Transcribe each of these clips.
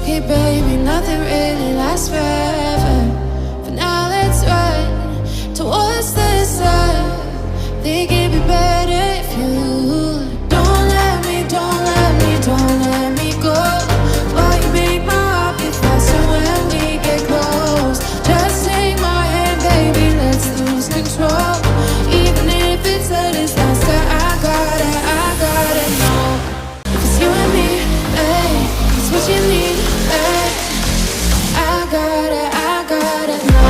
okay, baby, nothing really lasts forever. For now, let's run towards the sun. Think it'd be better if you don't let me, don't let me, don't let me go. Why you make my heart beat faster when we get close? Just take my hand, baby, let's lose control. Even if it's a disaster, I gotta know. If it's you and me, hey, it's what you need, hey. I gotta know.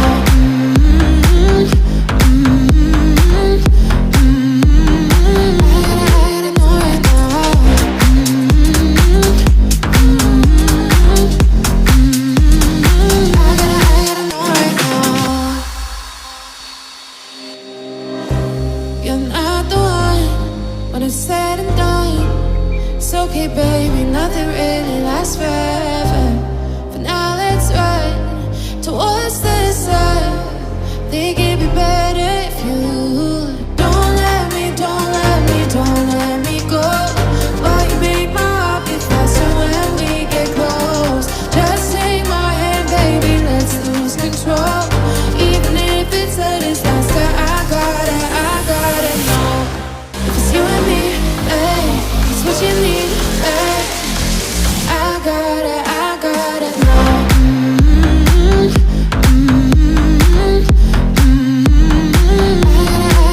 Said and done. It's okay, baby, nothing really lasts forever. For now, let's run towards the sun. Think it'd be better if you don't let me, don't let me, don't let me go. Why you make my heart beat faster when we get close? Just take my hand, baby, let's lose control. Even if it's a disaster, I gotta know. If it's you and me, hey, it's what you need, hey. I gotta know. I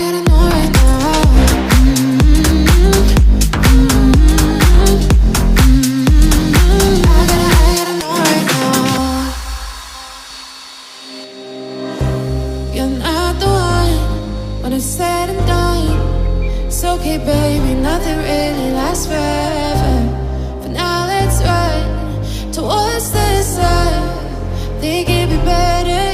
gotta know right now. I gotta know right now. You're not the one when it's said and done. It's okay, baby, nothing really lasts forever. For now, let's run towards the sun. Think it'd be better